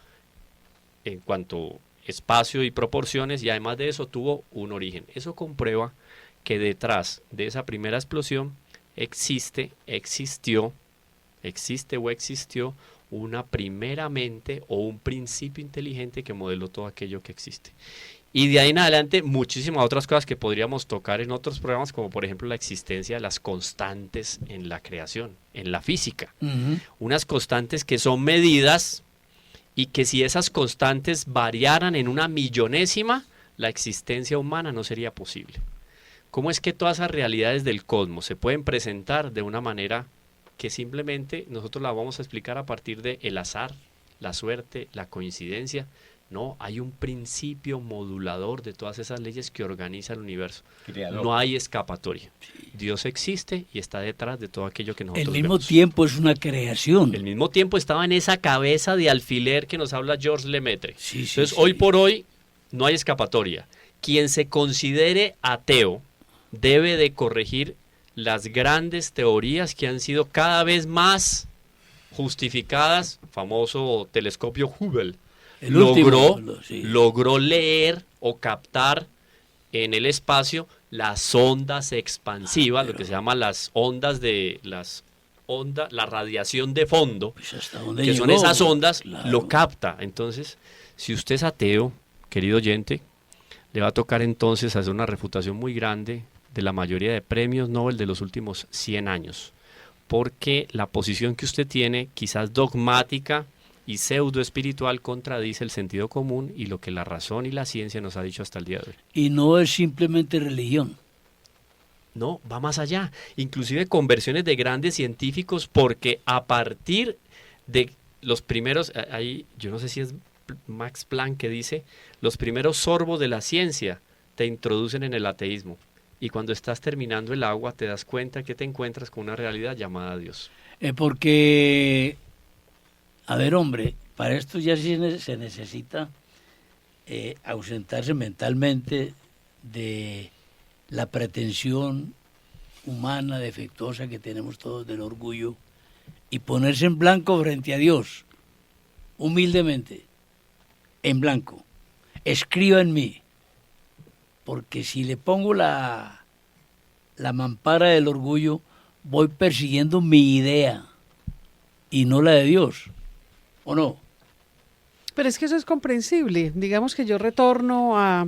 en cuanto a espacio y proporciones, y además de eso tuvo un origen. Eso comprueba que detrás de esa primera explosión existió una primera mente o un principio inteligente que modeló todo aquello que existe. Y de ahí en adelante muchísimas otras cosas que podríamos tocar en otros programas, como por ejemplo la existencia de las constantes en la creación, en la física. Unas constantes que son medidas y que si esas constantes variaran en una millonésima, la existencia humana no sería posible. ¿Cómo es que todas esas realidades del cosmos se pueden presentar de una manera que simplemente nosotros la vamos a explicar a partir de el azar, la suerte, la coincidencia? No, hay un principio modulador de todas esas leyes que organiza el universo. Creador. No hay escapatoria. Dios existe y está detrás de todo aquello que nosotros vemos. El mismo tiempo es una creación. El mismo tiempo estaba en esa cabeza de alfiler que nos habla Georges Lemaitre. Entonces, hoy por hoy no hay escapatoria. Quien se considere ateo debe de corregir las grandes teorías que han sido cada vez más justificadas. Famoso telescopio Hubble. Logró leer o captar en el espacio las ondas expansivas, lo que se llama las ondas la radiación de fondo, pues que son esas ondas, claro. Lo capta. Entonces, si usted es ateo, querido oyente, le va a tocar entonces hacer una refutación muy grande de la mayoría de premios Nobel de los últimos 100 años, porque la posición que usted tiene, quizás dogmática y pseudo espiritual, contradice el sentido común y lo que la razón y la ciencia nos ha dicho hasta el día de hoy. Y no es simplemente religión. No, va más allá. Inclusive conversiones de grandes científicos, porque a partir de los primeros, ahí yo no sé si es Max Planck que dice, los primeros sorbos de la ciencia te introducen en el ateísmo. Y cuando estás terminando el agua te das cuenta que te encuentras con una realidad llamada Dios. Porque... A ver, hombre, para esto ya sí se necesita ausentarse mentalmente de la pretensión humana, defectuosa que tenemos todos del orgullo y ponerse en blanco frente a Dios, humildemente, en blanco. Escriba en mí, porque si le pongo la mampara del orgullo, voy persiguiendo mi idea y no la de Dios, ¿o no? Pero es que eso es comprensible. Digamos que yo retorno a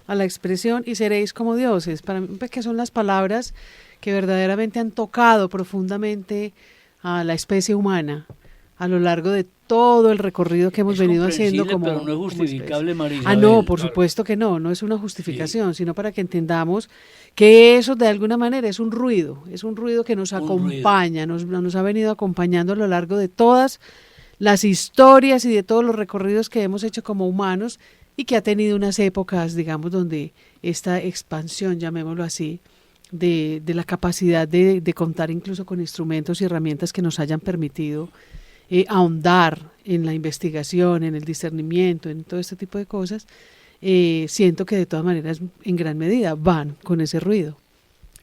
la expresión y seréis como dioses. Para mí, pues, que son las palabras que verdaderamente han tocado profundamente a la especie humana a lo largo de todo el recorrido que hemos Es venido haciendo comprensible, como pero no es como justificable, especie. María Ah, Isabel. no, por supuesto que no, no es una justificación, sino para que entendamos que eso de alguna manera es un ruido que nos Un acompaña, nos ha venido acompañando a lo largo de todas las historias y de todos los recorridos que hemos hecho como humanos y que ha tenido unas épocas, digamos, donde esta expansión, llamémoslo así, de la capacidad de contar incluso con instrumentos y herramientas que nos hayan permitido ahondar en la investigación, en el discernimiento, en todo este tipo de cosas, siento que de todas maneras en gran medida van con ese ruido.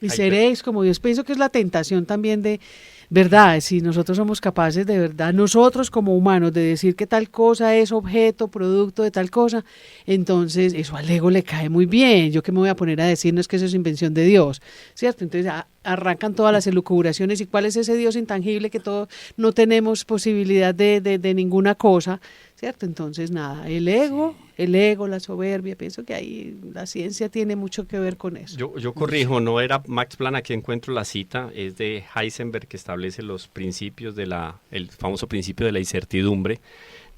Y seréis como Dios. Pienso que es la tentación también de, ¿verdad? Si nosotros somos capaces de verdad, nosotros como humanos, de decir que tal cosa es objeto, producto de tal cosa, entonces eso al ego le cae muy bien. Yo qué me voy a poner a decir, no es que eso es invención de Dios, ¿cierto? Entonces arrancan todas las elucubraciones y cuál es ese Dios intangible que todos no tenemos posibilidad de ninguna cosa, ¿cierto? Entonces nada, el ego, la soberbia, pienso que ahí la ciencia tiene mucho que ver con eso. Yo corrijo, no era Max Planck, aquí encuentro la cita, es de Heisenberg, que establece los principios el famoso principio de la incertidumbre.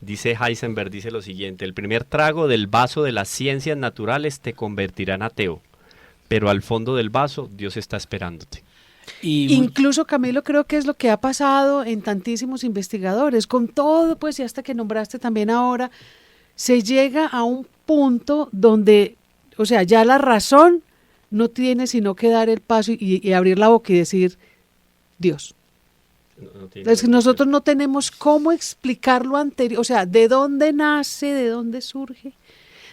Dice Heisenberg, dice lo siguiente: el primer trago del vaso de las ciencias naturales te convertirá en ateo, pero al fondo del vaso Dios está esperándote. Y incluso, Camilo, creo que es lo que ha pasado en tantísimos investigadores, con todo, pues, y hasta que nombraste también ahora, se llega a un punto donde, o sea, ya la razón no tiene sino que dar el paso y abrir la boca y decir, Dios. Entonces, nosotros no tenemos cómo explicar lo anterior, o sea, de dónde nace, de dónde surge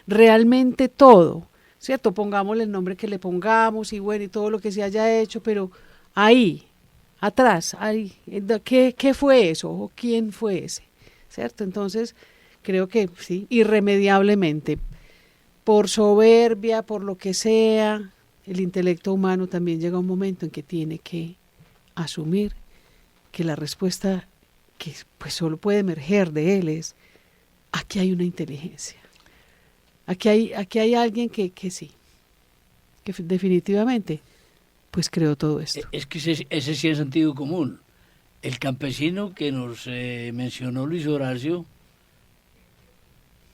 realmente todo, ¿cierto? Pongámosle el nombre que le pongamos y bueno, y todo lo que se haya hecho, pero ahí, atrás, ahí, ¿qué fue eso? ¿O quién fue ese? ¿Cierto? Entonces, creo que sí, irremediablemente, por soberbia, por lo que sea, el intelecto humano también llega a un momento en que tiene que asumir que la respuesta que pues solo puede emerger de él es, aquí hay una inteligencia, aquí hay alguien que sí, que definitivamente pues creó todo esto. es que ese sí es sentido común. El campesino que nos mencionó Luis Horacio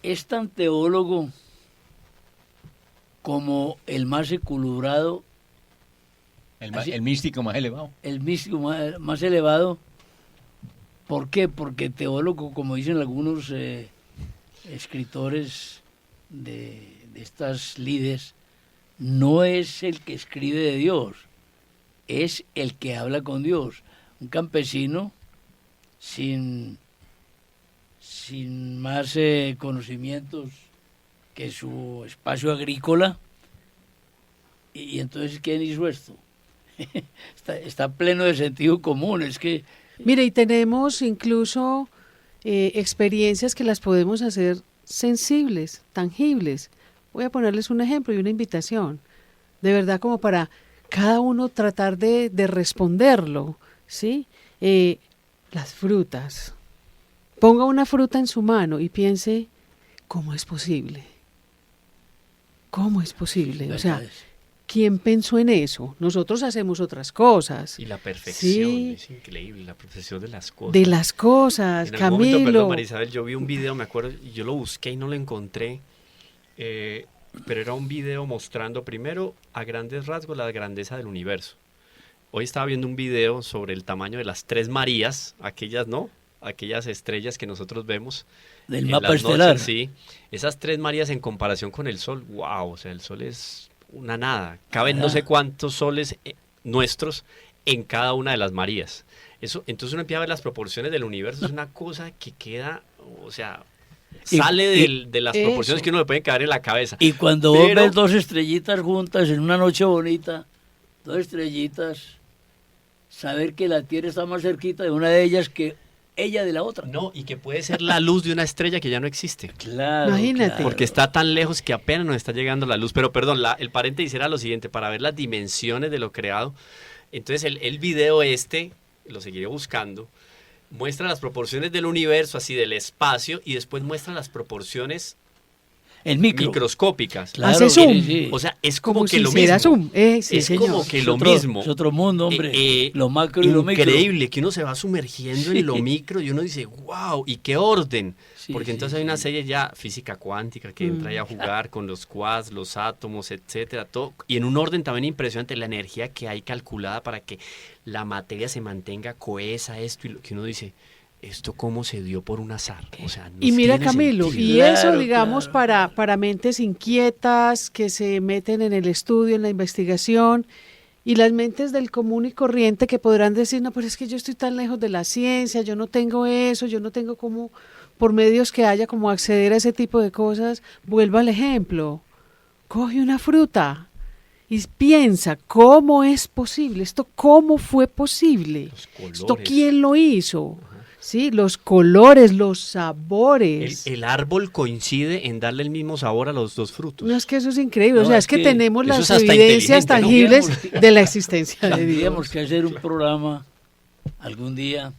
es tan teólogo como el más equilibrado, El místico más elevado. el místico más elevado. ¿Por qué? Porque teólogo, como dicen algunos escritores de estas lides, no es el que escribe de Dios, es el que habla con Dios. Un campesino sin más conocimientos que su espacio agrícola, y entonces ¿quién hizo esto? está pleno de sentido común. Es que mire, y tenemos incluso experiencias que las podemos hacer sensibles, tangibles. Voy a ponerles un ejemplo y una invitación, de verdad, como para cada uno tratar de responderlo, ¿sí? Las frutas. Ponga una fruta en su mano y piense, ¿cómo es posible? ¿Cómo es posible? O sea, ¿quién pensó en eso? Nosotros hacemos otras cosas. Y la perfección, sí, es increíble, la perfección de las cosas. de las cosas, En algún momento, Camilo. perdón, María Isabel, yo vi un video, me acuerdo, y yo lo busqué y no lo encontré, pero era un video mostrando primero a grandes rasgos la grandeza del universo. Hoy estaba viendo un video sobre el tamaño de las 3 Marías, aquellas, ¿no? Aquellas estrellas que nosotros vemos del en mapa las estelar. noches, sí. Esas 3 Marías en comparación con el Sol, wow, o sea, el Sol es una nada. Caben no sé cuántos soles nuestros en cada una de las Marías. Eso, entonces uno empieza a ver las proporciones del universo, es una cosa que queda, o sea, sale de las proporciones eso. que uno le puede caer en la cabeza. Y cuando vos ves 2 estrellitas juntas en una noche bonita, dos estrellitas, saber que la Tierra está más cerquita de una de ellas que ella de la otra. No, y que puede ser la luz de una estrella que ya no existe. Claro, Imagínate. claro. Porque está tan lejos que apenas nos está llegando la luz. Pero perdón, el paréntesis era lo siguiente, para ver las dimensiones de lo creado. Entonces el video lo seguiré buscando, muestra las proporciones del universo, así del espacio, y después muestra las proporciones El micro. microscópicas. Claro, Hace zoom. sí, sí. O sea, es como, Como que si lo hiciera mismo. zoom. Sí, es señor. como que Es lo otro- mismo. Es otro mundo, hombre. Lo macro y lo micro. Increíble, que uno se va sumergiendo Sí. en lo micro y uno dice, wow, y qué orden. Sí, Porque sí, entonces hay una sí. serie ya física cuántica que entra ahí a jugar con los quads, los átomos, etcétera, todo. Y en un orden también impresionante, la energía que hay calculada para que la materia se mantenga cohesa, esto y lo que uno dice, ¿esto cómo se dio por un azar? O sea, no Y mira, tiene Camilo, sentido. y Claro, eso, digamos, claro. para mentes inquietas que se meten en el estudio, en la investigación, y las mentes del común y corriente que podrán decir, no, pero es que yo estoy tan lejos de la ciencia, yo no tengo eso, yo no tengo como, por medios que haya como acceder a ese tipo de cosas. Vuelva al ejemplo, coge una fruta y piensa, ¿cómo es posible? ¿Esto cómo fue posible? Los ¿Esto colores. quién lo hizo? Sí, los colores, los sabores. El árbol coincide en darle el mismo sabor a los dos frutos. No, es que eso es increíble. No, o sea, es es que que tenemos eso las es hasta evidencias inteligente, ¿no? tangibles Tendríamos- de la existencia de Dios. Tendríamos que hacer un programa algún día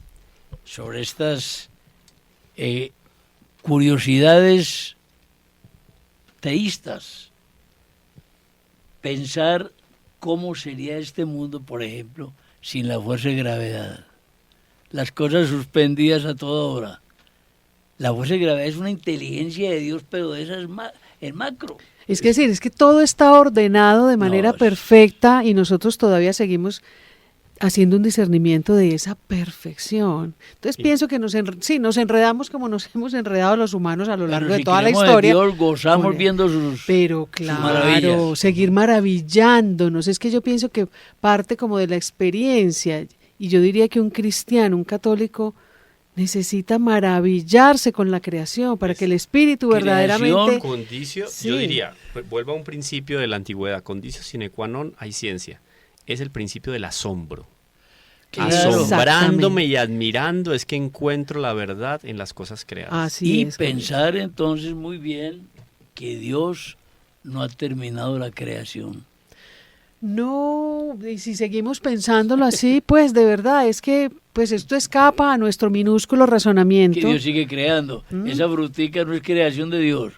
sobre estas curiosidades teístas. Pensar cómo sería este mundo, por ejemplo, sin la fuerza de gravedad. Las cosas suspendidas a toda hora. La fuerza de gravedad es una inteligencia de Dios, pero de esas el macro. Es que decir, es que todo está ordenado de manera No, es- perfecta y nosotros todavía seguimos haciendo un discernimiento de esa perfección. Entonces Sí. pienso que nos enredamos como nos hemos enredado los humanos a lo largo Pero de si toda la queremos de historia. Dios, gozamos Con- viendo sus... Pero claro, maravillas. seguir maravillándonos. Es que yo pienso que parte como de la experiencia, y yo diría que un cristiano, un católico, necesita maravillarse con la creación para que el espíritu Creación verdaderamente... Condicio, Sí. yo diría, vuelvo a un principio de la antigüedad, condicio sine qua non hay ciencia, es el principio del asombro. Claro. Asombrándome y admirando es que encuentro la verdad en las cosas creadas. Así Y es. pensar entonces muy bien que Dios no ha terminado la creación. No, y si seguimos pensándolo así, pues de verdad es que pues esto escapa a nuestro minúsculo razonamiento Que Dios sigue creando. Esa frutica no es creación de Dios.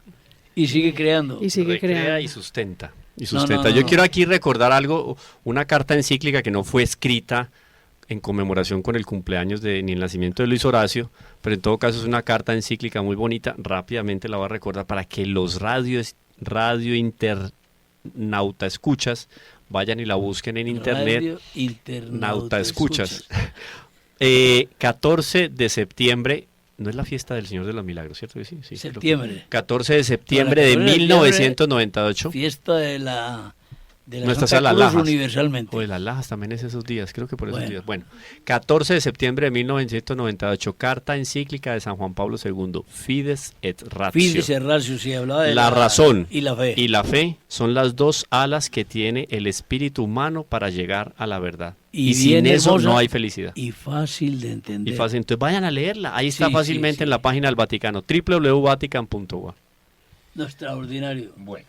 Y sigue creando. y sigue Recrea creando. y sustenta. Y No, sustenta. no, no, Yo no. quiero aquí recordar algo, una carta encíclica que no fue escrita en conmemoración con el cumpleaños ni el nacimiento de Luis Horacio, pero en todo caso es una carta encíclica muy bonita. Rápidamente la voy a recordar para que los radio internauta escuchas vayan y la busquen en internet. Radio Internauta Nauta escuchas. 14 de septiembre, no es la fiesta del Señor de los Milagros, ¿cierto que sí? Sí, creo que- Septiembre. 14 de septiembre Para de 14 de 1998. Fiesta de la Nuestra Santa Sala Cruz Lajas. universalmente. O de las Lajas también es esos días, creo que por esos Bueno. días. Bueno, 14 de septiembre de 1998, carta encíclica de San Juan Pablo II, Fides et Ratio. Fides et Ratio, sí, hablaba de La razón y la fe. y la fe son las dos alas que tiene el espíritu humano para llegar a la verdad. Y sin bien eso hermosa no hay felicidad. Y fácil de entender. Y fácil. Entonces vayan a leerla. Ahí está Sí, fácilmente sí, en sí. la página del Vaticano, www.vatican.ua. No, extraordinario. Bueno,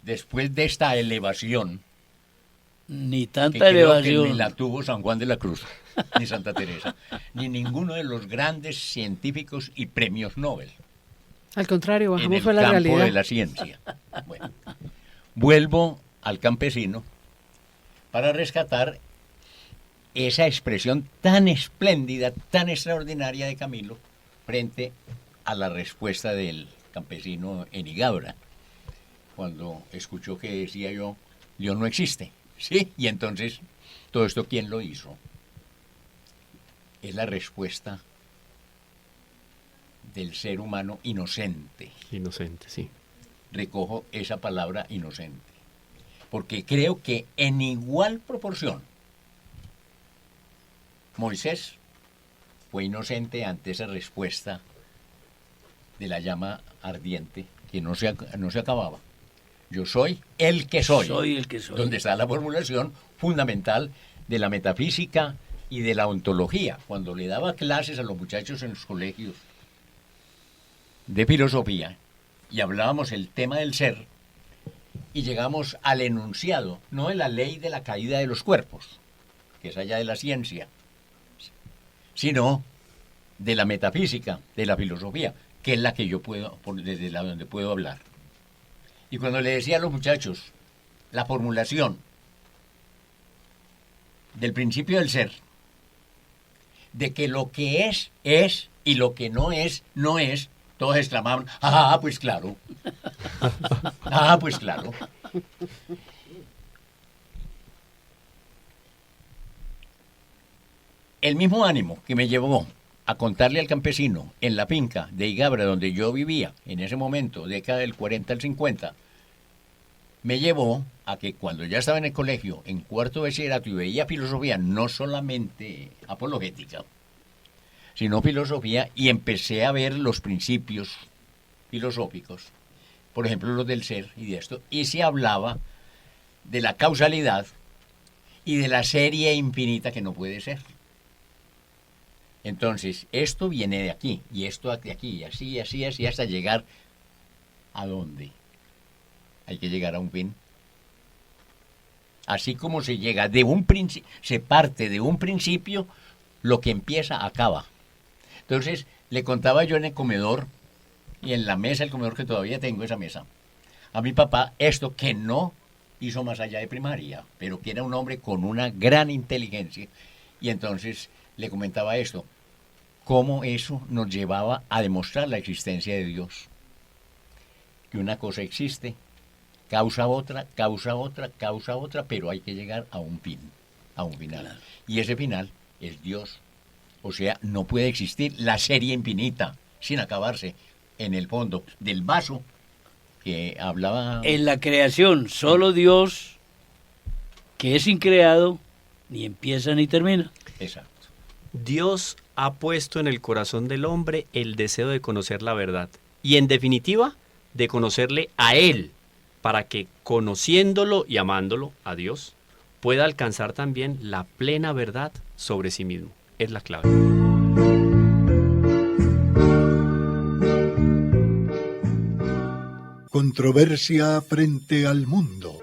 después de esta elevación, Ni que tanta creo que elevación. ni la tuvo San Juan de la Cruz, ni Santa Teresa, ni ninguno de los grandes científicos y premios Nobel Al contrario, en bajamos el fue la campo realidad. de la ciencia. Bueno, vuelvo al campesino para rescatar esa expresión tan espléndida, tan extraordinaria de Camilo frente a la respuesta del campesino en Igabra, cuando escuchó que decía yo, Dios no existe. Sí, y entonces, todo esto, ¿quién lo hizo? Es la respuesta del ser humano inocente. Inocente, sí. Recojo esa palabra inocente, porque creo que en igual proporción Moisés fue inocente ante esa respuesta de la llama ardiente que no se acababa. Yo soy el que soy. Soy el que soy. Donde está la formulación fundamental de la metafísica y de la ontología. Cuando le daba clases a los muchachos en los colegios de filosofía y hablábamos el tema del ser y llegamos al enunciado, no de la ley de la caída de los cuerpos, que es allá de la ciencia, sino de la metafísica, de la filosofía, que es la que yo puedo, desde la donde puedo hablar. Y cuando le decía a los muchachos la formulación del principio del ser, de que lo que es, y lo que no es, no es, todos exclamaban, ¡ah, pues claro! ¡Ah, pues claro! El mismo ánimo que me llevó a contarle al campesino en la finca de Igabra, donde yo vivía, en ese momento, década del 40 al 50, me llevó a que cuando ya estaba en el colegio, en cuarto de bachillerato, y veía filosofía, no solamente apologética, sino filosofía, y empecé a ver los principios filosóficos, por ejemplo, los del ser y de esto, y se hablaba de la causalidad y de la serie infinita que no puede ser. Entonces, esto viene de aquí, y esto de aquí, y así, así, así, hasta llegar ¿a dónde? Hay que llegar a un fin. Así como se llega de un principio, se parte de un principio, lo que empieza acaba. Entonces, le contaba yo en el comedor, y en la mesa, el comedor que todavía tengo, esa mesa, a mi papá, esto que no hizo más allá de primaria, pero que era un hombre con una gran inteligencia, y entonces le comentaba esto, cómo eso nos llevaba a demostrar la existencia de Dios. Que una cosa existe, causa otra, causa otra, causa otra, pero hay que llegar a un fin, a un final. Claro. Y ese final es Dios. O sea, no puede existir la serie infinita sin acabarse en el fondo del vaso que hablaba. En la creación, solo Dios, que es increado, ni empieza ni termina. Exacto. Dios ha puesto en el corazón del hombre el deseo de conocer la verdad y, en definitiva, de conocerle a Él, para que, conociéndolo y amándolo a Dios, pueda alcanzar también la plena verdad sobre sí mismo. Es la clave. Controversia frente al mundo.